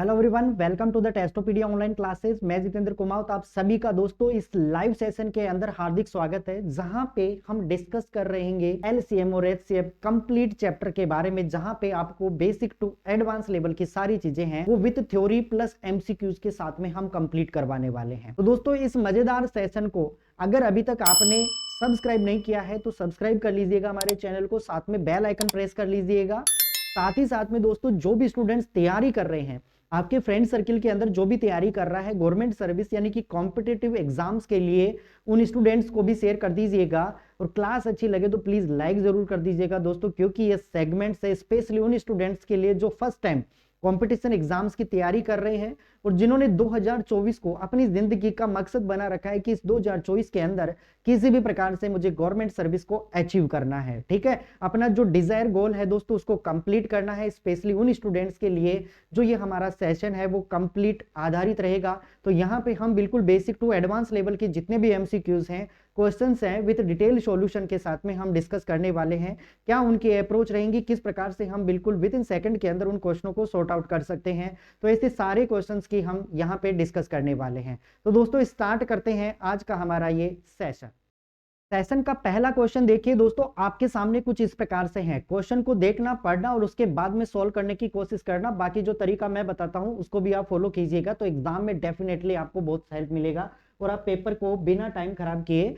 Hello everyone, welcome to the Testopedia online classes. मैं जितेंद्र कुमार, तो आप सभी का दोस्तों इस लाइव सेशन के अंदर हार्दिक स्वागत है, जहां पे हम डिस्कस कर रहेंगे एलसीएम और एचसीएफ कंप्लीट चैप्टर के बारे में, जहां पे आपको बेसिक टू एडवांस लेवल की सारी चीजें हैं वो विद थ्योरी प्लस एमसीक्यूज के साथ में हम कंप्लीट करवाने वाले हैं। तो दोस्तों इस मजेदार सेशन को अगर अभी तक आपने सब्सक्राइब नहीं किया है तो सब्सक्राइब कर लीजिएगा हमारे चैनल को, साथ में बेल आइकन प्रेस कर लीजिएगा। साथ ही साथ में दोस्तों जो भी स्टूडेंट्स तैयारी कर रहे हैं, आपके फ्रेंड सर्किल के अंदर जो भी तैयारी कर रहा है गवर्नमेंट सर्विस यानी कि कॉम्पिटिटिव एग्जाम्स के लिए, उन स्टूडेंट्स को भी शेयर कर दीजिएगा। और क्लास अच्छी लगे तो प्लीज लाइक जरूर कर दीजिएगा दोस्तों, क्योंकि ये सेगमेंट है स्पेशली उन स्टूडेंट्स के लिए जो फर्स्ट टाइम कंपटीशन एग्जाम्स की तैयारी कर रहे हैं और जिन्होंने 2024 को अपनी जिंदगी का मकसद बना रखा है कि इस 2024 के अंदर किसी भी प्रकार से मुझे गवर्नमेंट सर्विस को अचीव करना है। ठीक है, अपना जो डिजायर गोल है दोस्तों उसको कंप्लीट करना है, स्पेशली उन स्टूडेंट्स के लिए जो ये हमारा सेशन है वो कंप्लीट आधारित रहेगा। तो यहाँ पे हम बिल्कुल बेसिक टू एडवांस लेवल के जितने भी एमसीक्यूज हैं, क्वेश्चंस हैं, विद डिटेल सॉल्यूशन के साथ में हम डिस्कस करने वाले हैं। क्या उनकी अप्रोच रहेंगी, किस प्रकार से हम बिल्कुल विद इन सेकंड के अंदर उन क्वेश्चनों को सॉर्ट आउट कर सकते हैं, तो ऐसे सारे क्वेश्चंस की हम यहाँ पे डिस्कस करने वाले हैं। तो दोस्तों स्टार्ट करते हैं आज का हमारा ये सेशन का पहला क्वेश्चन देखिए दोस्तों, आपके सामने कुछ इस प्रकार से है। क्वेश्चन को देखना, पढ़ना और उसके बाद में सॉल्व करने की कोशिश करना। बाकी जो तरीका मैं बताता हूं उसको भी आप फॉलो कीजिएगा, तो एग्जाम में डेफिनेटली आपको बहुत हेल्प मिलेगा और आप पेपर को बिना टाइम खराब किए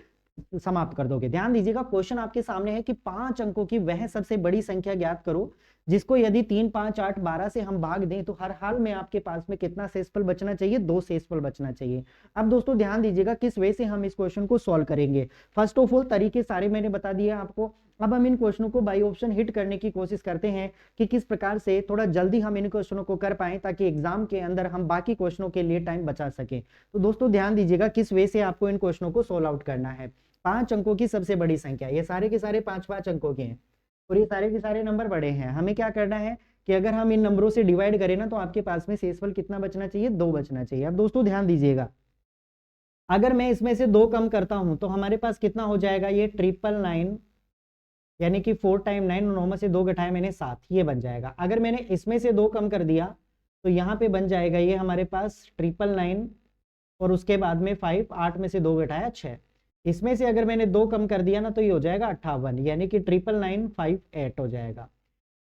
समाप्त कर दोगे। ध्यान दीजिएगा, क्वेश्चन आपके सामने है कि 5 अंकों की वह सबसे बड़ी संख्या ज्ञात करो जिसको यदि 3, 5, 8, 12 से हम भाग दें तो हर हाल में आपके पास में कितना शेषफल बचना चाहिए, 2 शेषफल बचना चाहिए। अब दोस्तों ध्यान दीजिएगा किस वे से हम इस क्वेश्चन को सॉल्व करेंगे। फर्स्ट ऑफ ऑल तरीके सारे मैंने बता दिए आपको। अब हम इन क्वेश्चनों को बाई ऑप्शन हिट करने की कोशिश करते हैं कि किस प्रकार से थोड़ा जल्दी हम इन क्वेश्चनों को कर पाएं, ताकि एग्जाम के अंदर हम बाकी क्वेश्चनों के लिए टाइम बचा सके। तो दोस्तों ध्यान दीजिएगा किस वे से आपको इन क्वेश्चनों को सॉल्व आउट करना है। 5 अंकों की सबसे बड़ी संख्या, ये सारे के सारे 5-5 अंकों के हैं और ये सारे के सारे नंबर बड़े हैं। हमें क्या करना है कि अगर हम इन नंबरों से डिवाइड करें ना तो आपके पास में शेषफल कितना बचना चाहिए, 2 बचना चाहिए। अब दोस्तों ध्यान दीजिएगा, अगर मैं इसमें से 2 कम करता हूं तो हमारे पास कितना हो जाएगा, ये 999 यानी कि 4 टाइम 9, 9 में से 2 घटाया मैंने 7, ये बन जाएगा। अगर मैंने इसमें से 2 कम कर दिया तो यहाँ पे बन जाएगा ये हमारे पास 999 और उसके बाद में 5, 8 में से 2 घटाया 6। इसमें से अगर मैंने 2 कम कर दिया ना तो ये हो जाएगा 58, यानी कि 99958 हो जाएगा।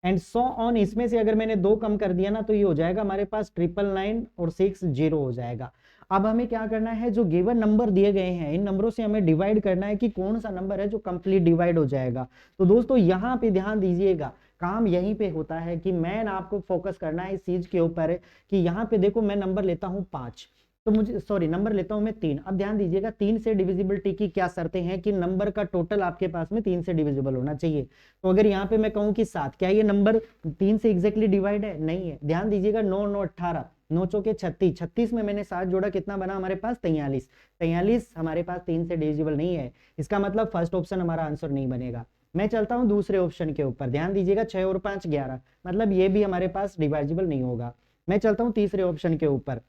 एंड सो ऑन, इसमें से अगर मैंने 2 कम कर दिया ना तो ये हो जाएगा हमारे पास 999 और 60 हो जाएगा। अब हमें क्या करना है, जो गिवन नंबर दिए गए हैं इन नंबरों से हमें डिवाइड करना है कि कौन सा नंबर है जो कंप्लीट डिवाइड हो जाएगा। तो दोस्तों यहाँ पे ध्यान दीजिएगा, काम यहीं पे होता है कि मैं आपको फोकस करना है इस चीज के ऊपर कि यहाँ पे देखो मैं नंबर लेता हूँ 5, तो मुझे नंबर लेता हूं मैं 3। अब ध्यान दीजिएगा 3 से डिविजिबिलिटी की क्या शर्तें हैं कि नंबर का टोटल आपके पास में 3 से डिविजिबल होना चाहिए। तो अगर यहाँ पे मैं कहूँ कि 7, क्या ये नंबर 3 से एग्जैक्टली डिवाइड है? नहीं है। ध्यान दीजिएगा 9, 9, 18, 9 चौके 36, 36 में मैंने 7 जोड़ा, कितना बना हमारे पास 43, 43 हमारे पास 3 से डिविजिबल नहीं है। इसका मतलब फर्स्ट ऑप्शन हमारा आंसर नहीं बनेगा। मैं चलता हूँ दूसरे ऑप्शन के ऊपर, ध्यान दीजिएगा 6 और 5 11, मतलब ये भी हमारे पास डिवाइजिबल नहीं होगा। मैं चलता हूँ तीसरे ऑप्शन के ऊपर,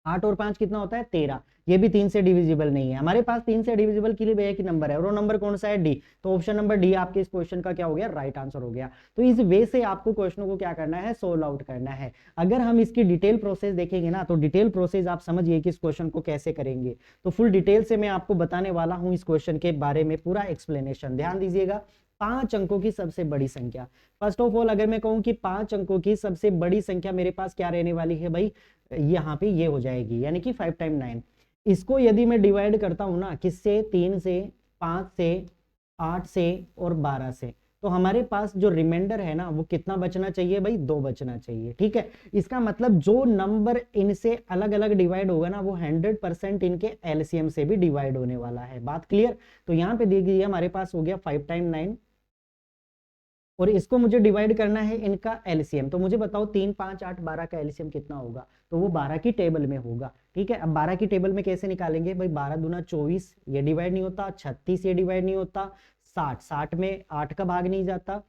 8 और 5 कितना होता है 13, ये भी 3 से डिविजिबल नहीं है। हमारे पास 3 से डिविजिबल के लिए एक ही नंबर है और वो नंबर कौन सा है, डी। तो ऑप्शन नंबर डी आपके इस क्वेश्चन का क्या हो गया, राइट आंसर हो गया। तो इस वे से आपको क्वेश्चनों को क्या करना है, सोल्व आउट करना है। अगर हम इसकी डिटेल प्रोसेस देखेंगे ना तो डिटेल प्रोसेस आप समझिए कि इस क्वेश्चन को कैसे करेंगे। तो फुल डिटेल से मैं आपको बताने वाला हूं इस क्वेश्चन के बारे में पूरा एक्सप्लेनेशन। ध्यान दीजिएगा, 5 अंकों की सबसे बड़ी संख्या। फर्स्ट ऑफ ऑल अगर मैं कहूं कि 5 अंकों की सबसे बड़ी संख्या मेरे पास क्या रहने वाली है भाई, यहाँ पे ये हो जाएगी, यानी कि 5 टाइम 9। इसको यदि मैं डिवाइड करता हूं ना, किससे, 3 से, 5 से, 8 से और 12 से, तो हमारे पास जो रिमाइंडर है ना वो कितना बचना चाहिए भाई, 2 बचना चाहिए। ठीक है, इसका मतलब जो नंबर इनसे अलग अलग डिवाइड होगा ना वो 100% इनके एलसीएम से भी डिवाइड होने वाला है। बात क्लियर? तो यहाँ पे देखिए हमारे पास हो गया 5 टाइम 9 और इसको मुझे डिवाइड करना है इनका एलसीएम। तो मुझे बताओ 3, 5, 8, 12 का एलसीएम कितना होगा, तो वो 12 की टेबल में होगा। ठीक है, अब 12 की टेबल में कैसे निकालेंगे भाई, 12 दूना 24, ये डिवाइड नहीं होता, 36 ये डिवाइड नहीं होता, 60 में 8 का भाग नहीं जाता।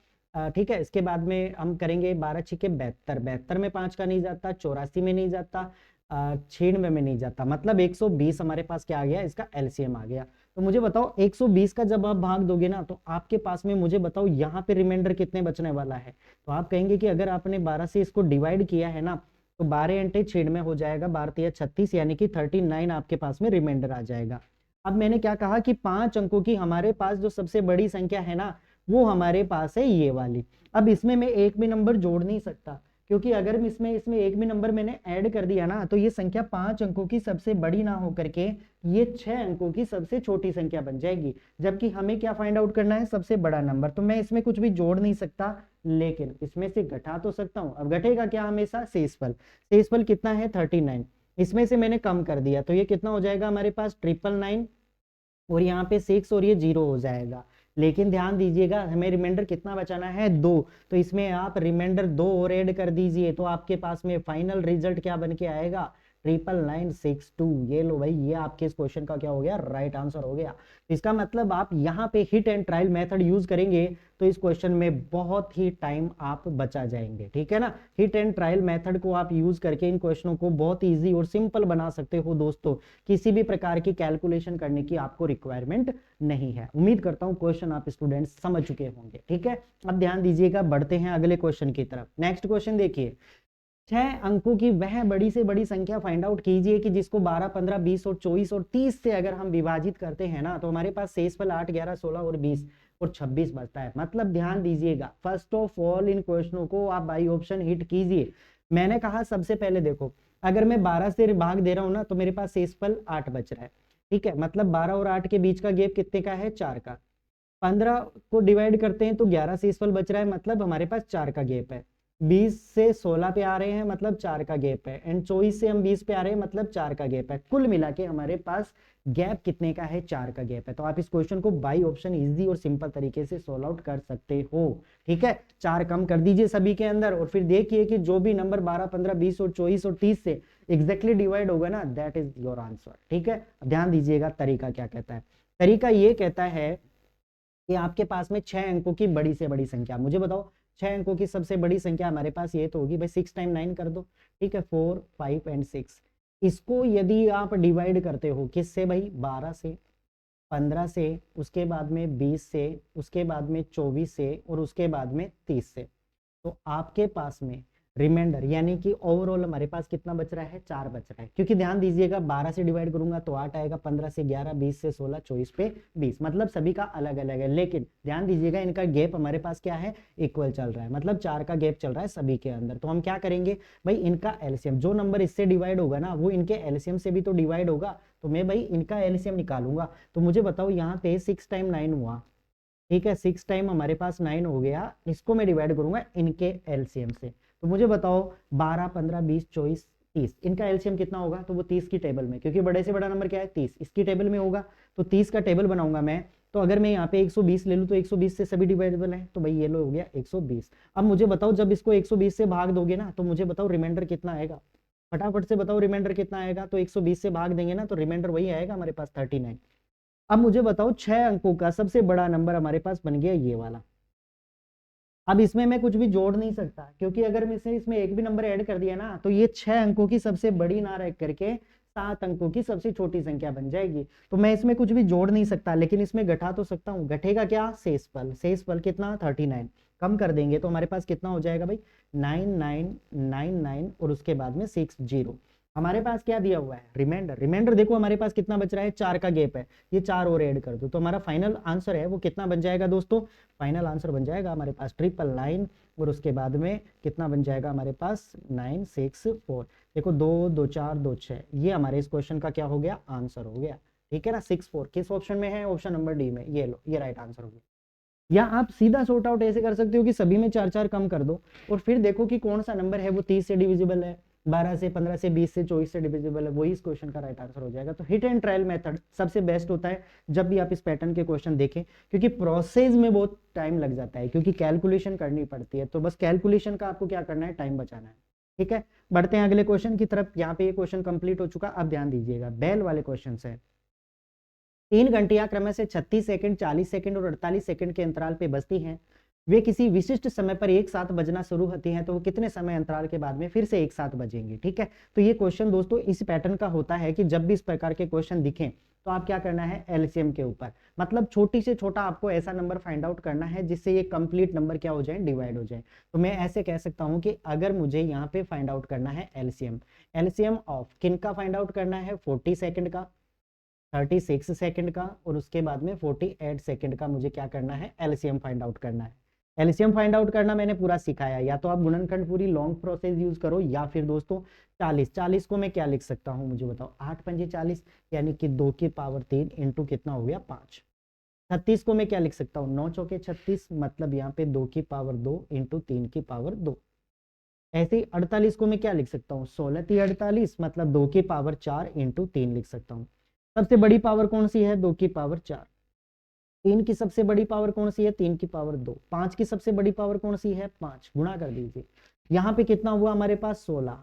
ठीक है, इसके बाद में हम करेंगे 12 छिके 72, 72 में 5 का नहीं जाता, 84 में नहीं जाता, 96 में नहीं जाता, मतलब 120 हमारे पास क्या आ गया, इसका एलसीएम आ गया। तो मुझे बताओ 120 का जब आप भाग दोगे ना तो आपके पास में, मुझे बताओ यहाँ पे रिमाइंडर कितने बचने वाला है। तो आप कहेंगे कि अगर आपने 12 से इसको डिवाइड किया है ना तो 12 अंटे छेद में हो जाएगा, 12 36, यानी कि 39 आपके पास में रिमाइंडर आ जाएगा। अब मैंने क्या कहा कि 5 अंकों की हमारे पास जो सबसे बड़ी संख्या है ना, वो हमारे पास है ये वाली। अब इसमें मैं एक भी नंबर जोड़ नहीं सकता, क्योंकि अगर इसमें एक भी नंबर मैंने ऐड कर दिया ना, तो ये संख्या 5 अंकों की सबसे बड़ी ना होकर के ये 6 अंकों की सबसे छोटी संख्या बन जाएगी। जबकि हमें क्या फाइंड आउट करना है, सबसे बड़ा नंबर। तो मैं इसमें कुछ भी जोड़ नहीं सकता, लेकिन इसमें से घटा तो सकता हूं। अब घटेगा क्या हमेशा, शेषफल। शेषफल कितना है, 39। इसमें से मैंने कम कर दिया, तो ये कितना हो जाएगा हमारे पास, 999, और यहाँ पे 6 और ये 0 हो जाएगा। लेकिन ध्यान दीजिएगा, हमें रिमाइंडर कितना बचाना है, 2। तो इसमें आप रिमाइंडर 2 और ऐड कर दीजिए, तो आपके पास में फाइनल रिजल्ट क्या बन के आएगा, 99962। ये लो भाई, ये आपके इस क्वेश्चन का क्या हो गया, राइट आंसर हो गया। इसका मतलब आप यहाँ पे hit and trial method use करेंगे तो इस क्वेश्चन में बहुत ही टाइम आप बचा जाएंगे, ठीक है ना। हिट एंड ट्रायल मेथड को आप यूज करके इन क्वेश्चनों को बहुत इजी और सिंपल बना सकते हो दोस्तों। किसी भी प्रकार की कैलकुलेशन करने की आपको रिक्वायरमेंट नहीं है। उम्मीद करता हूं क्वेश्चन आप स्टूडेंट समझ चुके होंगे, ठीक है। अब ध्यान दीजिएगा, बढ़ते हैं अगले क्वेश्चन की तरफ। नेक्स्ट क्वेश्चन देखिए, 6 अंकों की वह बड़ी से बड़ी संख्या फाइंड आउट कीजिए कि जिसको 12, 15, 20 और 24 और 30 से अगर हम विभाजित करते हैं ना, तो हमारे पास शेषफल 8, 11, 16 और 20 और 26 बचता है। मतलब ध्यान दीजिएगा, फर्स्ट ऑफ ऑल इन क्वेश्चनों को आप बाई ऑप्शन हिट कीजिए। मैंने कहा सबसे पहले देखो, अगर मैं 12 से भाग दे रहा हूं ना, तो मेरे पास शेषफल 8 बच रहा है, ठीक है। मतलब 12 और 8 के बीच का गैप कितने का है, 4 का। 15 को डिवाइड करते हैं तो 11 शेषफल बच रहा है, मतलब हमारे पास 4 का गैप है। 20 से 16 पे आ रहे हैं, मतलब 4 का गैप है। एंड 24 से हम 20 पे आ रहे हैं, मतलब 4 का गैप है। कुल मिला के हमारे पास गैप कितने का है, 4 का गैप है। तो आप इस क्वेश्चन को बाई ऑप्शन इजी और सिंपल तरीके से सोल्व आउट कर सकते हो, ठीक है। 4 कम कर दीजिए सभी के अंदर, और फिर देखिए कि जो भी नंबर 12, 15, 20 और 24 और 30 से एग्जैक्टली डिवाइड होगा ना, दैट इज योर आंसर, ठीक है। ध्यान दीजिएगा तरीका क्या कहता है। तरीका ये कहता है कि आपके पास में 6 अंकों की बड़ी से बड़ी संख्या, मुझे बताओ 6 अंकों की सबसे बड़ी संख्या हमारे पास ये तो होगी भाई, 6 टाइम 9 कर दो, ठीक है, 4, 5 एंड 6। इसको यदि आप डिवाइड करते हो किससे भाई, 12 से, 15 से, उसके बाद में 20 से, उसके बाद में 24 से, और उसके बाद में 30 से, तो आपके पास में रिमाइंडर यानी कि ओवरऑल हमारे पास कितना बच रहा है, 4 बच रहा है। क्योंकि ध्यान दीजिएगा, 12 से डिवाइड करूंगा तो 8 आएगा, 15 से 11, 20 से 16, 24 पे 20, मतलब सभी का अलग अलग है। लेकिन ध्यान दीजिएगा, इनका गैप हमारे पास क्या है, इक्वल चल रहा है, मतलब 4 का गैप चल रहा है सभी के अंदर। तो हम क्या करेंगे भाई, इनका एलसीएम, जो नंबर इससे डिवाइड होगा ना, वो इनके एलसीएम से भी तो डिवाइड होगा, तो मैं भाई इनका एलसीएम निकालूंगा। तो मुझे बताओ, यहाँ पे 6 टाइम 9 हुआ, ठीक है, 6 टाइम हमारे पास 9 हो गया, इसको मैं डिवाइड करूंगा इनके एलसीएम से। तो मुझे बताओ 12, 15, 20, 24, 30, इनका एलसीएम कितना होगा, तो वो 30 की टेबल में, क्योंकि बड़े से बड़ा नंबर क्या है, 30, इसकी टेबल में होगा, तो 30 का टेबल बनाऊंगा मैं। तो अगर मैं यहाँ पे 120 ले लूँ तो 120 से सभी डिवाइडेबल है, तो भाई ये लो हो गया 120। अब मुझे बताओ, जब इसको 120 से भाग दोगे ना, तो मुझे बताओ रिमाइंडर कितना आएगा, फटाफट से बताओ रिमाइंडर कितना आएगा। तो 120 से भाग देंगे ना, तो रिमाइंडर वही आएगा हमारे पास, 39। अब मुझे बताओ 6 अंकों का सबसे बड़ा नंबर हमारे पास बन गया ये वाला। अब इसमें मैं कुछ भी जोड़ नहीं सकता, क्योंकि अगर मैं इसमें एक भी नंबर ऐड कर दिया ना, तो ये 6 अंकों की सबसे बड़ी ना रह करके 7 अंकों की सबसे छोटी संख्या बन जाएगी। तो मैं इसमें कुछ भी जोड़ नहीं सकता, लेकिन इसमें घटा तो सकता हूँ। घटेगा क्या, शेषफल। शेषफल कितना, 39। कम कर देंगे तो हमारे पास कितना हो जाएगा भाई, 9999, और उसके बाद में 60। हमारे पास क्या दिया हुआ है, रिमाइंडर। रिमाइंडर देखो हमारे पास कितना बच रहा है, 4 का गैप है, ये 4 और ऐड कर दो, तो हमारा फाइनल आंसर है वो कितना बन जाएगा दोस्तों, फाइनल आंसर बन जाएगा हमारे पास 999, और उसके बाद में कितना बन जाएगा हमारे पास 964। देखो 2, 2, 4, 2, 6, ये हमारे इस क्वेश्चन का क्या हो गया, आंसर हो गया, ठीक है ना। 64 किस ऑप्शन में है, ऑप्शन नंबर डी में, ये लो, ये राइट आंसर हो गया। या आप सीधा सॉर्ट आउट ऐसे कर सकते हो कि सभी में 4 4 कम कर दो, और फिर देखो कि कौन सा नंबर है वो 30 से डिविजिबल है, 12 से, 15 से, 20 से, 24 से डिविजिबल है, वही इस क्वेश्चन का राइट आंसर हो जाएगा। तो हिट एंड ट्रायल मेथड सबसे बेस्ट होता है जब भी आप इस पैटर्न के क्वेश्चन देखें, क्योंकि प्रोसेस में बहुत टाइम लग जाता है, क्योंकि कैलकुलेशन करनी पड़ती है। तो बस कैलकुलेशन का आपको क्या करना है, टाइम बचाना है, ठीक है। बढ़ते हैं अगले क्वेश्चन की तरफ। यहाँ पे ये क्वेश्चन कंप्लीट हो चुका। अब ध्यान दीजिएगा, बेल वाले क्वेश्चन है। 3 घंटियां क्रम से 36 सेकंड, 40 सेकंड और 48 सेकंड के अंतराल पे बजती हैं। वे किसी विशिष्ट समय पर एक साथ बजना शुरू होती हैं तो वो कितने समय अंतराल के बाद में फिर से एक साथ बजेंगी। ठीक है, तो ये क्वेश्चन दोस्तों इस पैटर्न का होता है कि जब भी इस प्रकार के क्वेश्चन दिखें तो आप क्या करना है, एलसीएम के ऊपर, मतलब छोटी से छोटा आपको ऐसा नंबर फाइंड आउट करना है जिससे ये कंप्लीट नंबर क्या हो जाए, डिवाइड हो जाए। तो मैं ऐसे कह सकता हूं कि अगर मुझे यहाँ पे फाइंड आउट करना है एलसीएम, एलसीएम ऑफ किन का फाइंड आउट करना है, 40 सेकंड का, 36 सेकंड का और उसके बाद में 48 सेकंड का मुझे क्या करना है, एलसीएम फाइंड आउट करना है। एलसीएम फाइंड आउट करना मैंने पूरा सिखाया, या तो आप गुणनखंड पूरी लॉन्ग प्रोसेस यूज करो या फिर दोस्तों 40 को मैं क्या लिख सकता हूं, मुझे बताओ, 8 पंजे 40 यानी कि 2 की पावर 3 इंटू कितना हो गया 5। 36 को मैं क्या लिख सकता हूँ, 9 चौके 36, मतलब यहाँ पे 2 की पावर 2 इंटू 3 की पावर 2। ऐसे ही 48 को मैं क्या लिख सकता हूँ, 16 × 48 मतलब 2 की पावर 4 इंटू 3 लिख सकता हूँ। सबसे बड़ी पावर कौन सी है, 2 की पावर 4। 3 की सबसे बड़ी पावर कौन सी है, 3 की पावर 2। 5 की सबसे बड़ी पावर कौन सी है, 5। गुणा कर दीजिए, यहाँ पे कितना हुआ हमारे पास 16,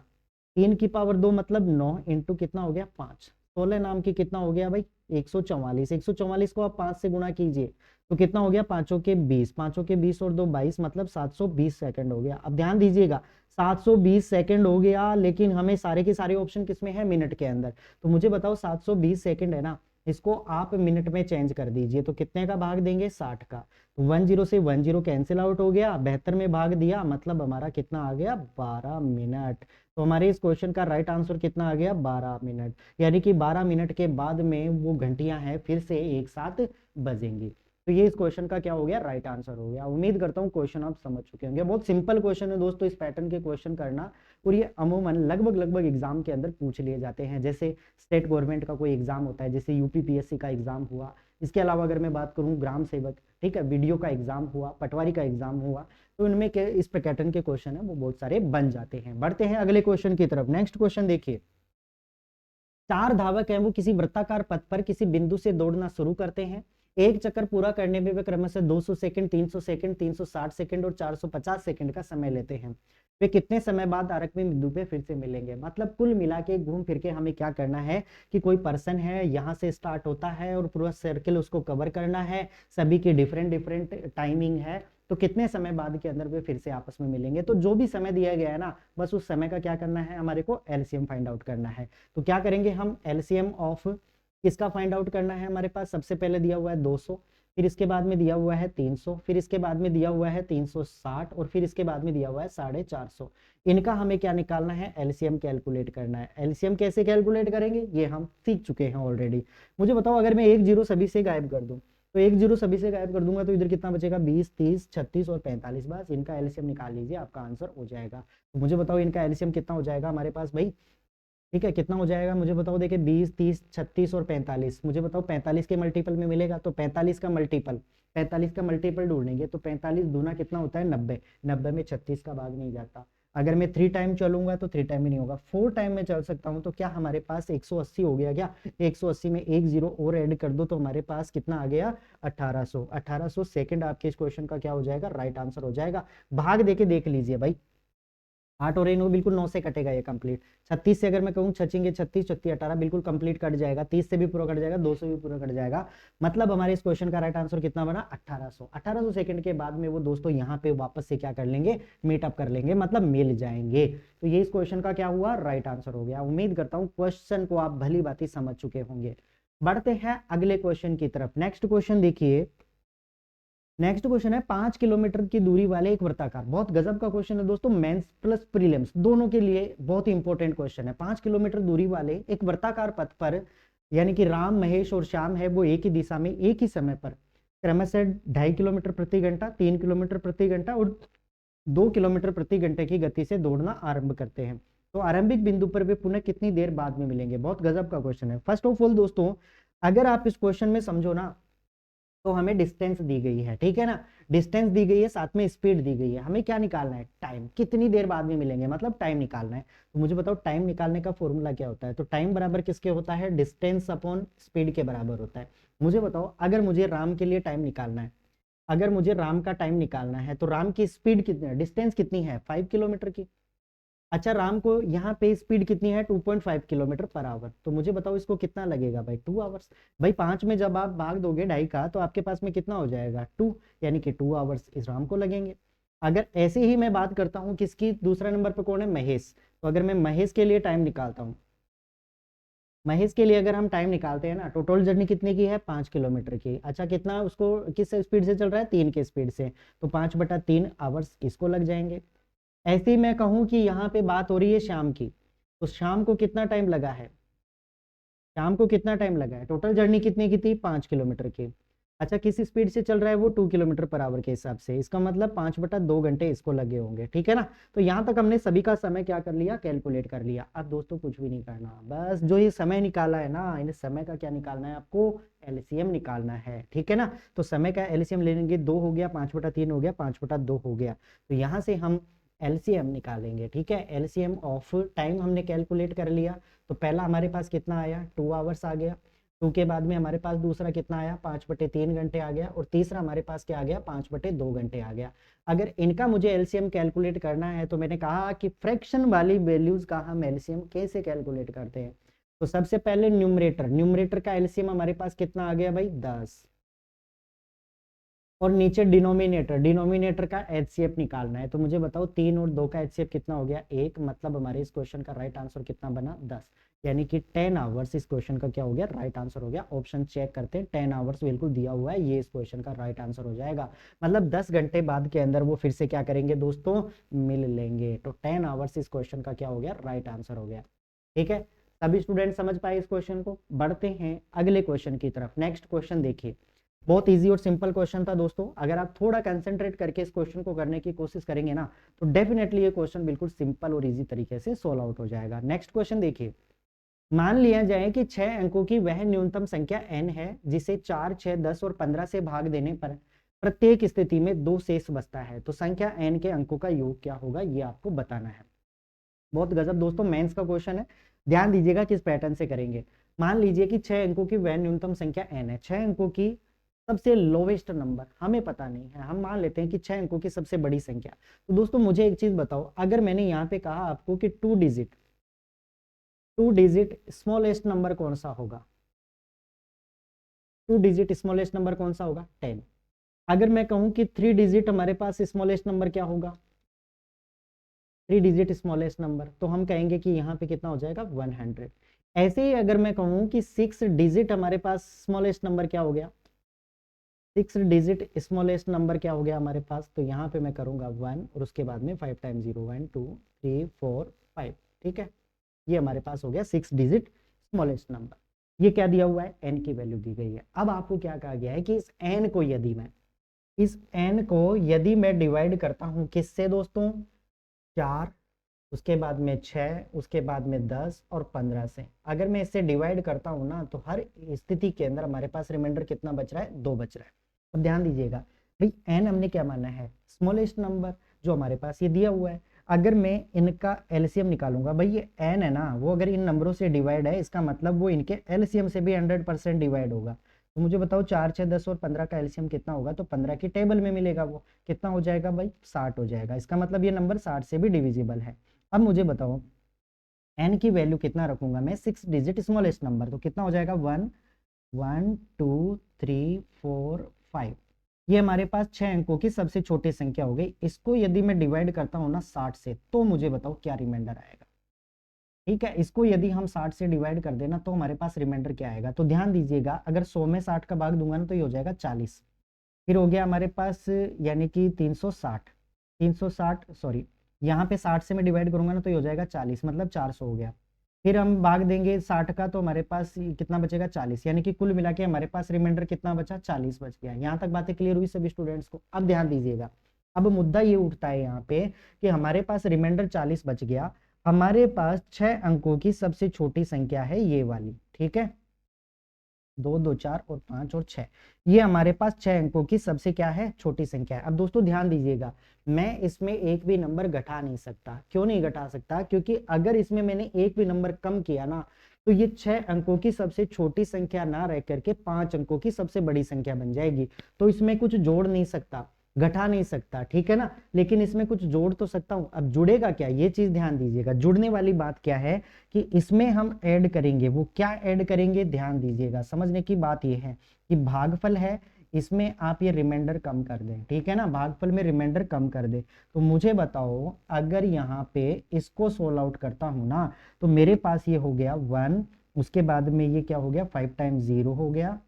3 की पावर 2 मतलब 9 इंटू कितना हो गया 5। 16 नाम की कितना हो गया भाई 144। 144 को आप 5 से गुणा कीजिए तो कितना हो गया, पांचों के 20, पांचों के 20 और 2 22 मतलब 720 सेकंड हो गया। अब ध्यान दीजिएगा 720 सेकंड हो गया, लेकिन हमें सारे के सारे ऑप्शन किसमें है, मिनट के अंदर। तो मुझे बताओ 720 सेकंड है ना, इसको आप मिनट में चेंज कर दीजिए तो कितने का भाग देंगे, 60 का। तो 10 से 10 कैंसिल आउट हो गया, 72 में भाग दिया मतलब हमारा कितना आ गया, 12 मिनट। तो हमारे इस क्वेश्चन का राइट आंसर कितना आ गया, 12 मिनट, यानी कि 12 मिनट के बाद में वो घंटियां हैं फिर से एक साथ बजेंगी। तो ये इस क्वेश्चन का क्या हो गया, राइट आंसर हो गया। उम्मीद करता हूँ क्वेश्चन आप समझ चुके होंगे। बहुत सिंपल क्वेश्चन है दोस्तों, इस पैटर्न के क्वेश्चन करना, और ये अमूमन लगभग एग्जाम के अंदर पूछ लिए जाते हैं। जैसे स्टेट गवर्नमेंट का कोई एग्जाम होता है, जैसे यूपीपीएससी का एग्जाम हुआ, इसके अलावा अगर मैं बात करूं ग्राम सेवक, ठीक है, वीडियो का एग्जाम हुआ, पटवारी का एग्जाम हुआ, तो इनमें के इस पैटर्न के क्वेश्चन है वो बहुत सारे बन जाते हैं। बढ़ते हैं अगले क्वेश्चन की तरफ। नेक्स्ट क्वेश्चन देखिए, 4 धावक हैं, वो किसी वृत्ताकार पथ पर किसी बिंदु से दौड़ना शुरू करते हैं। एक चक्कर पूरा करने में वे क्रमशः 200 सेकंड, 300 सेकंड, 360 सेकंड और 450 सेकंड का समय लेते हैं। वे कितने समय बाद आरंभिक बिंदु पे फिर से मिलेंगे। मतलब कुल मिला के घूम फिर के हमें क्या करना है कि कोई पर्सन है, यहाँ से स्टार्ट होता है और पूरा सर्किल उसको कवर करना है, सभी की डिफरेंट डिफरेंट टाइमिंग है, तो कितने समय बाद के अंदर वे फिर से आपस में मिलेंगे। तो जो भी समय दिया गया है ना, बस उस समय का क्या करना है, हमारे को एलसीएम फाइंड आउट करना है। तो क्या करेंगे हम, एलसीएम ऑफ किसका फाइंड आउट करना है, हमारे पास सबसे पहले दिया हुआ है 200, फिर इसके बाद में दिया हुआ है 300, फिर इसके बाद में दिया हुआ है 360 और फिर इसके बाद में दिया हुआ है 450। इनका हमें क्या निकालना है, एलसीएम कैलकुलेट करना है। एलसीएम कैसे कैलकुलेट करेंगे ये हम सीख चुके हैं ऑलरेडी। मुझे बताओ अगर मैं एक जीरो सभी से गायब कर दूं, तो एक जीरो सभी से गायब कर दूंगा तो इधर कितना बचेगा, 20, 30, 36 और 45। बस इनका एलसीएम निकाल लीजिए, आपका आंसर हो जाएगा। तो मुझे बताओ इनका एलसीएम कितना हो जाएगा हमारे पास भाई, ठीक है, कितना हो जाएगा मुझे बताओ। देखिए 20, 30, 36 और 45, मुझे बताओ 45 के मल्टीपल में मिलेगा, तो 45 का मल्टीपल ढूंढेंगे तो 45 दूना कितना होता है, 90। 90 में 36 का भाग नहीं जाता। अगर मैं 3 टाइम चलूंगा तो 3 टाइम में नहीं होगा, 4 टाइम में चल सकता हूं, तो क्या हमारे पास 180 हो गया क्या, 180 में एक जीरो और ऐड कर दो तो हमारे पास कितना आ गया, 1800। 1800 सेकंड आपके इस क्वेश्चन का क्या हो जाएगा, राइट आंसर हो जाएगा। भाग देके देख लीजिए भाई, 8 और 9 बिल्कुल 9 से कटेगा ये कंप्लीट। 36 से अगर मैं कहूँ छचेंगे 36, 36, 18 बिल्कुल कंप्लीट कट जाएगा। 30 से भी पूरा कट जाएगा, 200 भी पूरा कट जाएगा। मतलब हमारे इस क्वेश्चन का राइट आंसर कितना बना, 1800। 1800 सेकंड के बाद में वो दोस्तों यहाँ पे वापस से क्या कर लेंगे, मीटअप कर लेंगे, मतलब मिल जाएंगे। तो ये इस क्वेश्चन का क्या हुआ, राइट आंसर हो गया। उम्मीद करता हूँ क्वेश्चन को आप भली बात समझ चुके होंगे। बढ़ते हैं अगले क्वेश्चन की तरफ। नेक्स्ट क्वेश्चन देखिए, नेक्स्ट क्वेश्चन है 5 किलोमीटर की दूरी वाले एक वृत्ताकार। बहुत गजब का क्वेश्चन है दोस्तों, मेंस प्लस प्रीलिम्स दोनों के लिए बहुत ही इंपॉर्टेंट क्वेश्चन है। 5 किलोमीटर दूरी वाले एक वृत्ताकार पथ पर, यानी कि राम, महेश और श्याम है, वो एक ही दिशा में एक ही समय पर क्रमशः 2.5 किलोमीटर प्रति घंटा, 3 किलोमीटर प्रति घंटा और 2 किलोमीटर प्रति घंटे की गति से दौड़ना आरंभ करते हैं। तो आरंभिक बिंदु पर वे पुनः कितनी देर बाद में मिलेंगे। बहुत गजब का क्वेश्चन है। फर्स्ट ऑफ ऑल दोस्तों, अगर आप इस क्वेश्चन में समझो ना, तो हमें डिस्टेंस दी गई है, ठीक है ना, डिस्टेंस दी गई है, साथ में स्पीड दी गई है। हमें क्या निकालना है, टाइम, कितनी देर बाद में मिलेंगे, मतलब टाइम निकालना है। तो मुझे बताओ टाइम निकालने का फॉर्मूला क्या होता है। तो टाइम बराबर किसके होता है, डिस्टेंस अपॉन स्पीड के बराबर होता है। मुझे बताओ अगर मुझे राम के लिए टाइम निकालना है, अगर मुझे राम का टाइम निकालना है तो राम की स्पीड कितनी है, डिस्टेंस कितनी है, 5 किलोमीटर की। अच्छा, राम को यहाँ पे स्पीड कितनी है 2.5 किलोमीटर पर आवर, तो मुझे बताओ इसको कितना लगेगा भाई 2 आवर्स। भाई 5 में जब आप भाग दोगे 2.5 का तो आपके पास में कितना हो जाएगा 2, यानी कि 2 आवर्स इस राम को लगेंगे। अगर ऐसे ही मैं बात करता हूँ किसकी, दूसरा नंबर पर कौन है, महेश, तो अगर मैं महेश के लिए टाइम निकालता हूँ, महेश के लिए अगर हम टाइम निकालते हैं ना, टोटल जर्नी कितने की है 5 किलोमीटर की। अच्छा, कितना उसको किस स्पीड से चल रहा है 3 के स्पीड से, तो 5/3 आवर्स इसको लग जाएंगे। ऐसे ही मैं कहूं कि यहाँ पे बात हो रही है शाम की, तो शाम को कितना टाइम लगा है, शाम को कितना टाइम लगा है, टोटल जर्नी कितने की थी 5 किलोमीटर की। अच्छा, किस स्पीड से चल रहा है वो 2 किलोमीटर पर आवर के हिसाब से, इसका मतलब 5/2 घंटे इसको लगे होंगे, ठीक है ना। तो यहाँ तक हमने सभी का समय क्या कर लिया, कैलकुलेट कर लिया। अब दोस्तों कुछ भी नहीं करना, बस जो ये समय निकाला है ना, इन समय का क्या निकालना है आपको, एलसीएम निकालना है, ठीक है ना। तो समय का एलसीएम ले लेंगे, 2 हो गया, 5/3 हो गया, 5/2 हो गया, तो यहाँ से हम एलसीएम निकालेंगे, ठीक है। एलसीएम ऑफ टाइम हमने कैलकुलेट कर लिया, तो पहला हमारे पास कितना आया 2 आवर्स आ गया, 2 के बाद में हमारे पास दूसरा कितना आया 5/3 घंटे आ गया, और तीसरा हमारे पास क्या आ गया 5/2 घंटे आ गया। अगर इनका मुझे एलसीएम कैलकुलेट करना है तो मैंने कहा कि फ्रैक्शन वाली वैल्यूज का हम एलसीएम कैसे कैलकुलेट करते हैं। तो सबसे पहले न्यूमरेटर, न्यूमरेटर का एलसीएम हमारे पास कितना आ गया भाई 10, और नीचे डिनोमिनेटर, डिनोमिनेटर का एचसीएफ निकालना है। तो मुझे बताओ 3 और 2 का एचसीएफ कितना हो गया 1, मतलब हमारे इस क्वेश्चन का राइट आंसर कितना बना 10, यानी कि 10 आवर्स इस क्वेश्चन का क्या हो गया राइट आंसर हो गया। ऑप्शन चेक करते हैं, 10 आवर्स बिल्कुल दिया हुआ है, ये इस क्वेश्चन का राइट आंसर हो जाएगा। मतलब 10 घंटे बाद के अंदर वो फिर से क्या करेंगे दोस्तों, मिल लेंगे। तो 10 आवर्स इस क्वेश्चन का क्या हो गया राइट आंसर हो गया, ठीक है। सभी स्टूडेंट समझ पाए इस क्वेश्चन को। बढ़ते हैं अगले क्वेश्चन की तरफ। नेक्स्ट क्वेश्चन देखिए, बहुत इजी और सिंपल क्वेश्चन था दोस्तों। अगर आप थोड़ा कंसंट्रेट करके इस क्वेश्चन को करने की कोशिश करेंगे ना, तो डेफिनेटली ये क्वेश्चन बिल्कुल सिंपल और इजी तरीके से सोल्व आउट हो जाएगा। नेक्स्ट क्वेश्चन देखिए, मान लिया जाए कि 6 अंकों की वह न्यूनतम संख्या n है जिसे 4, 6, 10 और 15 से भाग देने पर प्रत्येक स्थिति में 2 शेष बचता है, तो संख्या n के अंकों का योग क्या होगा, ये आपको बताना है। बहुत गजब दोस्तों, मेंस का क्वेश्चन है, ध्यान दीजिएगा किस पैटर्न से करेंगे। मान लीजिए कि 6 अंकों की वह न्यूनतम संख्या n है, 6 अंकों की सबसे लोवेस्ट नंबर हमें पता नहीं है, हम मान लेते हैं कि 6 अंकों की सबसे बड़ी संख्या। तो दोस्तों मुझे एक चीज बताओ, अगर मैंने यहाँ पे कहा आपको कि 2 डिजिट स्मॉलेस्ट नंबर कौन सा होगा, 2 डिजिट स्मॉलेस्ट नंबर कौन सा होगा 10। अगर मैं कहूं कि 3 डिजिट हमारे पास स्मॉलेस्ट नंबर क्या होगा, 3 डिजिट स्मॉलेस्ट नंबर, तो हम कहेंगे कि यहाँ पे कितना हो जाएगा 100। ऐसे ही अगर मैं कहूँ कि 6 डिजिट हमारे पास स्मॉलेस्ट नंबर क्या हो गया, 6 डिजिट स्मॉलेस्ट नंबर क्या हो गया हमारे पास, तो यहाँ पे मैं करूंगा 1 और उसके बाद में 5 टाइम 0, 1 2 3 4 5, ठीक है। ये हमारे पास हो गया 6 डिजिट स्मॉलेस्ट नंबर। ये क्या दिया हुआ है n की वैल्यू दी गई है। अब आपको क्या कहा गया है कि इस n को यदि मैं डिवाइड करता हूँ किससे दोस्तों, 4, उसके बाद में 6, उसके बाद में 10 और 15 से, अगर मैं इससे डिवाइड करता हूँ ना, तो हर स्थिति के अंदर हमारे पास रिमाइंडर कितना बच रहा है 2 बच रहा है। अब ध्यान दीजिएगा भाई, n हमने क्या माना है स्मॉलेस्ट नंबर जो हमारे पास ये दिया हुआ है। अगर मैं इनका एलसीएम निकालूंगा, भाई ये n है ना, वो अगर इन नंबरों से डिवाइड है, इसका मतलब वो इनके एलसीएम से भी 100% डिवाइड होगा। तो मुझे बताओ 4, 6, 10 और 15 का एलसीएम कितना होगा, तो 15 की टेबल में मिलेगा, वो कितना हो जाएगा भाई 60 हो जाएगा। इसका मतलब ये नंबर 60 से भी डिविजिबल है। अब मुझे बताओ n की वैल्यू कितना रखूंगा मैं, 6 डिजिट स्मॉलेस्ट नंबर, तो कितना हो जाएगा 1 1 2 3 4 5, ये हमारे पास 6 अंकों की सबसे छोटी संख्या हो गई। इसको यदि मैं डिवाइड करता हूँ ना 60 से, तो मुझे बताओ क्या रिमाइंडर आएगा, ठीक है। इसको यदि हम 60 से डिवाइड कर देना तो हमारे पास रिमाइंडर क्या आएगा, तो ध्यान दीजिएगा, अगर 100 में 60 का भाग दूंगा ना तो ये हो जाएगा 40, फिर हो गया हमारे पास यानी कि 360 सॉरी, यहाँ पे 60 से मैं डिवाइड करूंगा ना तो ये हो जाएगा 40, मतलब 400 हो गया। फिर हम भाग देंगे 60 का, तो हमारे पास कितना बचेगा 40, यानी कि कुल मिला के हमारे पास रिमाइंडर कितना बचा 40 बच गया। यहाँ तक बातें क्लियर हुई सभी स्टूडेंट्स को। अब ध्यान दीजिएगा, अब मुद्दा ये उठता है यहाँ पे कि हमारे पास रिमाइंडर 40 बच गया, हमारे पास 6 अंकों की सबसे छोटी संख्या है ये वाली, ठीक है, 2 2 4 और 5 और 6, ये हमारे पास 6 अंकों की सबसे क्या है छोटी संख्या है। अब दोस्तों ध्यान दीजिएगा, मैं इसमें एक भी नंबर घटा नहीं सकता। क्यों नहीं घटा सकता, क्योंकि अगर इसमें मैंने एक भी नंबर कम किया ना, तो ये 6 अंकों की सबसे छोटी संख्या ना रह करके 5 अंकों की सबसे बड़ी संख्या बन जाएगी, तो इसमें कुछ जोड़ नहीं सकता। घटा नहीं सकता, ठीक है ना, लेकिन इसमें कुछ जोड़ तो सकता हूं। अब जुड़ेगा क्या, ये चीज ध्यान दीजिएगा। जुड़ने वाली बात क्या है कि इसमें हम ऐड करेंगे, वो क्या ऐड करेंगे ध्यान दीजिएगा। समझने की बात ये है कि भागफल है, इसमें आप ये रिमाइंडर कम कर दें, ठीक है ना, भागफल में रिमाइंडर कम कर दे। तो मुझे बताओ अगर यहाँ पे इसको सोल्व आउट करता हूं ना, तो मेरे पास ये हो गया 1, उसके बाद में ये क्या हो गया 5 टाइम्स 0 हो गया,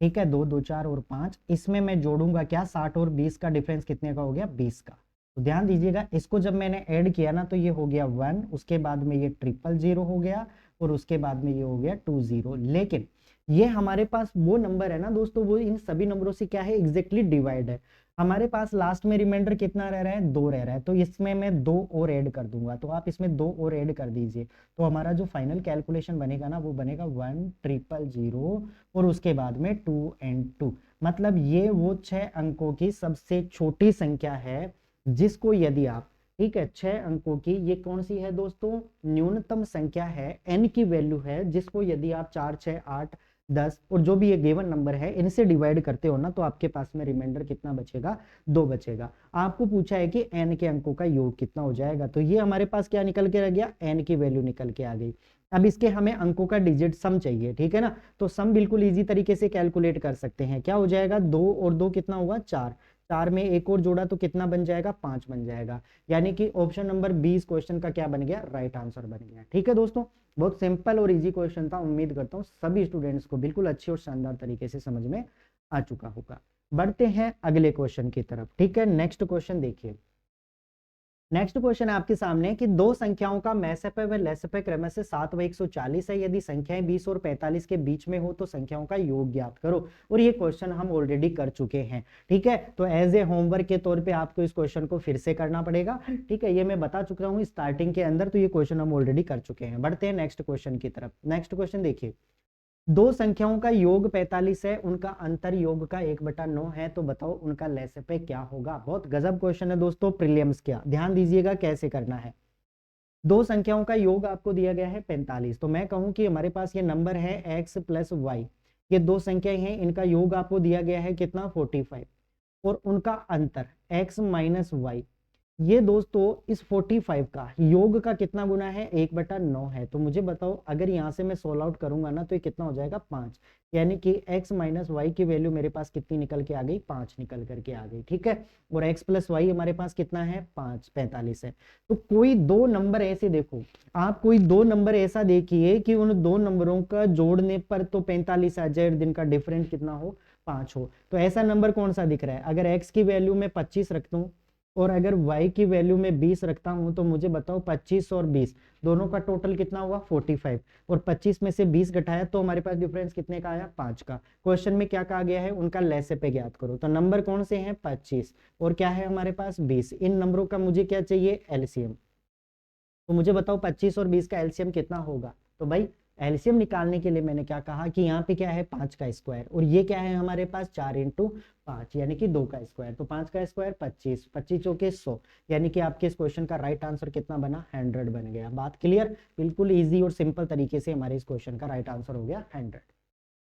ठीक है, 2 2 4 और 5, इसमें मैं जोड़ूंगा क्या 60 और 20 का डिफरेंस कितने का हो गया 20 का। तो ध्यान दीजिएगा, इसको जब मैंने ऐड किया ना तो ये हो गया 1, उसके बाद में ये 000 हो गया, और उसके बाद में ये हो गया 20। लेकिन ये हमारे पास वो नंबर है ना दोस्तों, वो इन सभी नंबरों से क्या है एग्जैक्टली डिवाइड है। हमारे पास लास्ट में रिमाइंडर कितना रह रहा है 2 रह रहा है, तो इसमें मैं 2 और ऐड कर दूंगा, तो आप इसमें 2 और ऐड कर दीजिए। तो हमारा जो फाइनल कैलकुलेशन बनेगा ना वो बनेगा 1000 और उसके बाद में 2 and 2, मतलब ये वो 6 अंकों की सबसे छोटी संख्या है जिसको यदि आप, ठीक है, 6 अंकों की ये कौन सी है दोस्तों, न्यूनतम संख्या है, n की वैल्यू है, जिसको यदि आप 4 6 8 10 और जो भी ये गिवन नंबर है इनसे डिवाइड करते हो ना, तो आपके पास में रिमाइंडर कितना बचेगा 2 बचेगा। आपको पूछा है कि n के अंकों का योग कितना हो जाएगा, तो ये हमारे पास क्या निकल के रह गया, n की वैल्यू निकल के आ गई। अब इसके हमें अंकों का डिजिट सम चाहिए, ठीक है ना, तो सम बिल्कुल इजी तरीके से कैलकुलेट कर सकते हैं। क्या हो जाएगा 2 और 2 कितना होगा 4, 4 में एक और जोड़ा तो कितना बन जाएगा 5 बन जाएगा, यानी कि ऑप्शन नंबर 20 क्वेश्चन का क्या बन गया राइट आंसर बन गया। ठीक है दोस्तों, बहुत सिंपल और इजी क्वेश्चन था, उम्मीद करता हूँ सभी स्टूडेंट्स को बिल्कुल अच्छी और शानदार तरीके से समझ में आ चुका होगा। बढ़ते हैं अगले क्वेश्चन की तरफ, ठीक है, नेक्स्ट क्वेश्चन देखिए। नेक्स्ट क्वेश्चन है आपके सामने कि दो संख्याओं का मैसेपे व लेसेपे क्रम से 7 व 140 है, यदि संख्याएं 20 और 45 के बीच में हो तो संख्याओं का योग ज्ञात करो। और ये क्वेश्चन हम ऑलरेडी कर चुके हैं, ठीक है, तो एज ए होमवर्क के तौर पे आपको इस क्वेश्चन को फिर से करना पड़ेगा, ठीक है, ये मैं बता चुका हूँ स्टार्टिंग के अंदर, तो ये क्वेश्चन हम ऑलरेडी कर चुके हैं। बढ़ते हैं नेक्स्ट क्वेश्चन की तरफ। नेक्स्ट क्वेश्चन देखिए, दो संख्याओं का योग 45 है, उनका अंतर योग का 1/9 है, तो बताओ उनका लेसेपे क्या होगा। बहुत गजब क्वेश्चन है दोस्तों, प्रीलिम्स क्या, ध्यान दीजिएगा कैसे करना है। दो संख्याओं का योग आपको दिया गया है 45, तो मैं कहूं कि हमारे पास ये नंबर है x + y, ये दो संख्याएं हैं, इनका योग आपको दिया गया है कितना 45, और उनका अंतर x - y, ये दोस्तों इस 45 का योग का कितना गुना है 1/9 है। तो मुझे बताओ अगर यहां से मैं सोल्व आउट करूंगा ना तो ये कितना हो जाएगा 5, यानी कि x - y की वैल्यू मेरे पास कितनी निकल के आ गई 5 निकल करके आ गई, ठीक है, और x + y हमारे पास कितना है 5 45 है। तो कोई दो नंबर ऐसे देखो, आप कोई दो नंबर ऐसा देखिए कि उन दो नंबरों का जोड़ने पर तो 45 आ जाए, दिन का डिफरेंट कितना हो 5 हो। तो ऐसा नंबर कौन सा दिख रहा है, अगर x की वैल्यू में 25 रखता हूं और अगर y की वैल्यू में 20 रखता हूं, तो मुझे बताओ 25 और 20 दोनों का टोटल कितना हुआ 45, और 25 में से 20 घटाया तो हमारे पास डिफरेंस कितने का आया 5 का। क्वेश्चन में क्या कहा गया है, उनका लेसेपे ज्ञात करो, तो नंबर कौन से हैं 25 और क्या है हमारे पास 20, इन नंबरों का मुझे क्या चाहिए एलसीएम। तो मुझे बताओ 25 और 20 का एलसीएम कितना होगा। तो भाई एलसीएम निकालने के लिए मैंने क्या कहा कि यहाँ पे क्या है 5 का स्क्वायर, और ये क्या है हमारे पास 4 × 5 यानी कि 2 का स्क्वायर, तो 5 का स्क्वायर 25, 25 चौके 100, यानी कि आपके इस क्वेश्चन का राइट आंसर कितना बना 100 बन गया। बात क्लियर, बिल्कुल इजी और सिंपल तरीके से हमारे इस क्वेश्चन का राइट आंसर हो गया 100,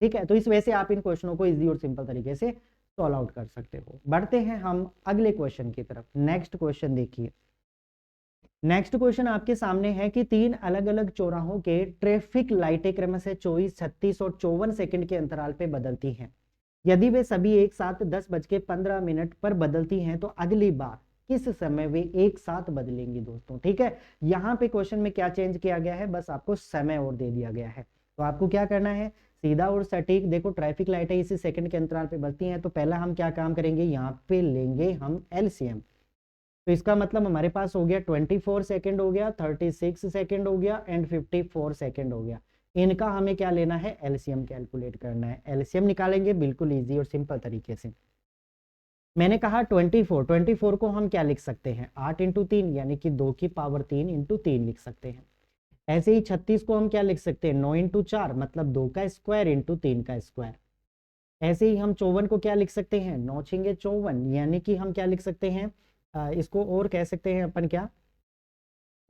ठीक है। तो इस वजह से आप इन क्वेश्चनों को इजी और सिंपल तरीके से सॉल्व आउट कर सकते हो। बढ़ते हैं हम अगले क्वेश्चन की तरफ। नेक्स्ट क्वेश्चन देखिए, नेक्स्ट क्वेश्चन आपके सामने है कि तीन अलग अलग चौराहों के ट्रैफिक लाइटें क्रम से 24, 36 और 54 सेकंड के अंतराल पे बदलती हैं। यदि वे सभी एक साथ 10:15 पर बदलती हैं तो अगली बार किस समय वे एक साथ बदलेंगी दोस्तों, ठीक है। यहाँ पे क्वेश्चन में क्या चेंज किया गया है, बस आपको समय और दे दिया गया है। तो आपको क्या करना है, सीधा और सटीक, देखो ट्रैफिक लाइटें इसी सेकंड के अंतराल पे बदलती हैं, तो पहला हम क्या काम करेंगे, यहाँ पे लेंगे हम एलसीएम। तो इसका मतलब हमारे पास हो गया 24 सेकंड हो गया, 36 सेकंड हो गया एंड 54 सेकंड हो गया। इनका हमें क्या लेना है एलसीएम कैलकुलेट करना है। एलसीएम निकालेंगे बिल्कुल इजी और सिंपल तरीके से। मैंने कहा 24 को हम क्या लिख सकते हैं 8 × 3 यानी कि 2 की पावर 3 × 3 लिख सकते हैं। ऐसे ही 36 को हम क्या लिख सकते हैं 9 × 4 मतलब 2 का स्क्वायर × 3 का स्क्वायर। ऐसे ही हम 54 को क्या लिख सकते हैं 9 × 6 = 54, यानी कि हम क्या लिख सकते हैं इसको और कह सकते हैं अपन क्या,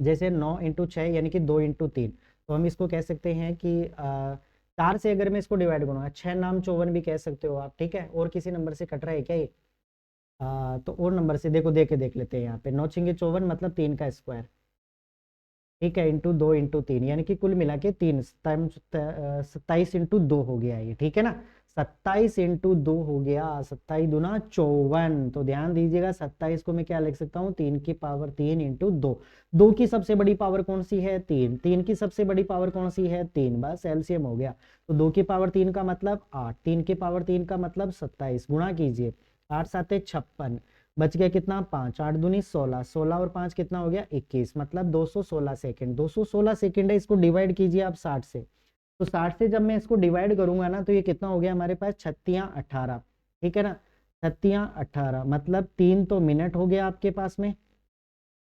जैसे 9 × 6 यानी कि 2 × 3, तो हम इसको कह सकते हैं कि 4 से अगर मैं इसको डिवाइड करूंगा 6 नाम 54 भी कह सकते हो आप, ठीक है। और किसी नंबर से कट रहा है क्या ये, तो और नंबर से देखो, देख लेते हैं। यहाँ पे 9 छंगे 54 मतलब 3 का स्क्वायर, ठीक है, इंटू 2 इंटू 3, यानी कि कुल मिला के 3, 27 इंटू 2 हो गया ये, ठीक है ना। 27 इंटू 2 हो गया, 27 दूना 54। तो ध्यान दीजिएगा 27 को मैं क्या लिख सकता हूँ, 3 की पावर 3 इंटू 2। 2 की सबसे बड़ी पावर कौन सी है, 3। 3 की सबसे बड़ी पावर कौन सी है, 3। बस एलसीएम हो गया। तो 2 की पावर 3 का मतलब 8, 3 की पावर 3 का मतलब 27। गुणा कीजिए, 8 7 56, बच गया कितना, 5। 8 दूनी 16, 16 और 5 कितना हो गया, 21, मतलब 216 सेकंड। 216 सेकंड है, इसको डिवाइड कीजिए आप 60 से। तो 60 से जब मैं इसको डिवाइड करूंगा ना, तो ये कितना हो गया हमारे पास, 36 18, ठीक है ना। 36 18 मतलब 3 तो मिनट हो गया आपके पास में,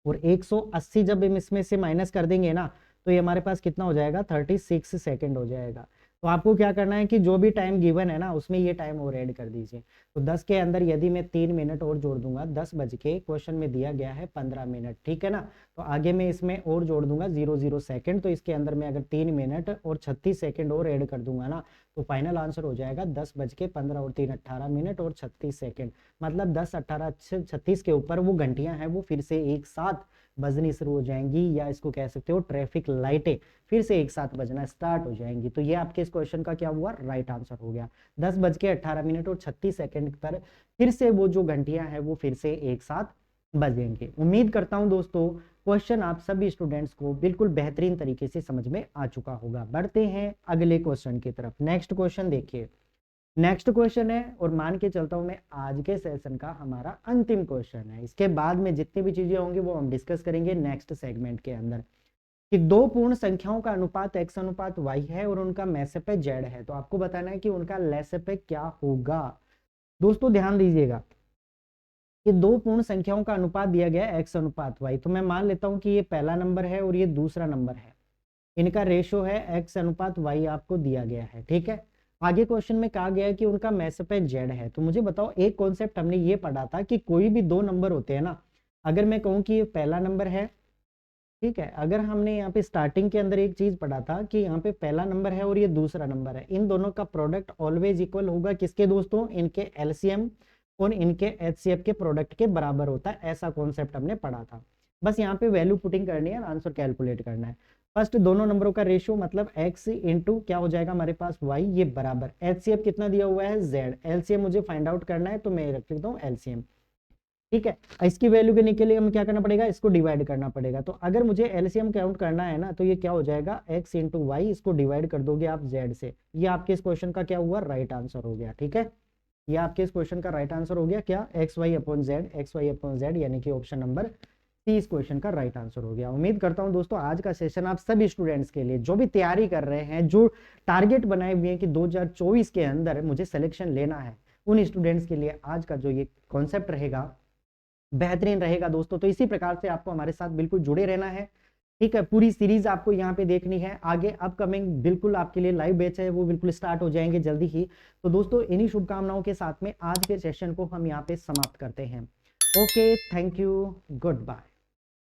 और 180 जब हम इसमें से माइनस कर देंगे ना, तो ये हमारे पास कितना हो जाएगा, 36 सेकंड हो जाएगा। तो आपको क्या करना है कि जो भी टाइम गिवन है ना, उसमें ये टाइम और ऐड कर दीजिए। तो 10 के अंदर यदि मैं 3 मिनट और जोड़ दूंगा, 10 बज के क्वेश्चन में दिया गया है 15 मिनट, ठीक है ना। तो आगे मैं इसमें और जोड़ दूंगा 00 सेकंड, तो इसके अंदर मैं अगर 3 मिनट और 36 सेकंड और ऐड कर दूंगा ना, तो फाइनल आंसर हो जाएगा 10 बज के 15 और 3 18 मिनट और 36 सेकंड। मतलब 10 18 36 के ऊपर वो घंटियां हैं वो फिर से एक साथ बजनी शुरू हो जाएंगी, या इसको कह सकते हो ट्रैफिक लाइटें फिर से एक साथ बजना स्टार्ट हो जाएंगी। तो ये आपके इस क्वेश्चन का क्या हुआ, राइट आंसर हो गया। 10 बज के 18 मिनट और 36 सेकंड पर फिर से वो जो घंटियां हैं वो फिर से एक साथ बजेंगे। उम्मीद करता हूं दोस्तों क्वेश्चन आप सभी स्टूडेंट्स को बिल्कुल बेहतरीन तरीके से समझ में आ चुका होगा। बढ़ते हैं अगले क्वेश्चन की तरफ। नेक्स्ट क्वेश्चन देखिए, नेक्स्ट क्वेश्चन है, और मान के चलता हूं मैं आज के सेशन का हमारा अंतिम क्वेश्चन है। इसके बाद में जितनी भी चीजें होंगी वो हम डिस्कस करेंगे नेक्स्ट सेगमेंट के अंदर, कि दो पूर्ण संख्याओं का अनुपात x अनुपात y है और उनका मैसेपे z है। तो आपको बताना है कि उनका लेसेपे क्या होगा। दोस्तों ध्यान दीजिएगा कि दो पूर्ण संख्याओं का अनुपात दिया गया है x अनुपात y। तो मैं मान लेता हूं कि ये पहला नंबर है और ये दूसरा नंबर है, इनका रेशो है x अनुपात y आपको दिया गया है, ठीक है। आगे क्वेश्चन में कहा गया है कि उनका मैसेपे z है। तो मुझे बताओ, एक कॉन्सेप्ट हमने ये पढ़ा था कि कोई भी दो नंबर होते हैं ना, अगर मैं कहूँ कि ये पहला नंबर है, ठीक है, अगर हमने यहाँ पे स्टार्टिंग के अंदर एक चीज पढ़ा था कि यहाँ पे पहला नंबर है और ये दूसरा नंबर है, इन दोनों का प्रोडक्ट ऑलवेज इक्वल होगा किसके दोस्तों, इनके एलसीएम और इनके एचसीएफ के प्रोडक्ट के बराबर होता है। ऐसा कॉन्सेप्ट हमने पढ़ा था। बस यहाँ पे वैल्यू पुटिंग करनी है, आंसर कैलकुलेट करना है। फर्स्ट दोनों नंबरों का रेशियो मतलब x इंटू क्या हो जाएगा हमारे पास y, ये बराबर एचसीएफ कितना दिया हुआ है z, एलसीएम मुझे फाइंड आउट करना है, तो मैं रख देता हूँ एलसीएम, ठीक है। इसकी वैल्यू करने के लिए हमें क्या करना पड़ेगा, इसको डिवाइड करना पड़ेगा। तो अगर मुझे एलसीएम काउंट करना है ना, तो ये क्या हो जाएगा x इंटू वाई, इसको डिवाइड कर दोगे आप z से। ये आपके इस क्वेश्चन का क्या हुआ, राइट आंसर हो गया, ठीक है। ये आपके इस क्वेश्चन का राइट आंसर हो गया, क्या, एक्स वाई अपॉन जेड, यानी कि ऑप्शन नंबर सी इस क्वेश्चन का राइट आंसर हो गया। उम्मीद करता हूं दोस्तों आज का सेशन आप सभी स्टूडेंट्स के लिए, जो भी तैयारी कर रहे हैं, जो टारगेट बनाए हुए हैं कि 2024 के अंदर मुझे सिलेक्शन लेना है, उन स्टूडेंट्स के लिए आज का जो ये कॉन्सेप्ट रहेगा बेहतरीन रहेगा दोस्तों। तो इसी प्रकार से आपको हमारे साथ बिल्कुल जुड़े रहना है, ठीक है। पूरी सीरीज आपको यहाँ पे देखनी है। आगे अपकमिंग बिल्कुल आपके लिए लाइव बैच है, वो बिल्कुल स्टार्ट हो जाएंगे जल्दी ही। तो दोस्तों इन्हीं शुभकामनाओं के साथ में आज के सेशन को हम यहाँ पे समाप्त करते हैं। Okay, thank you, good bye.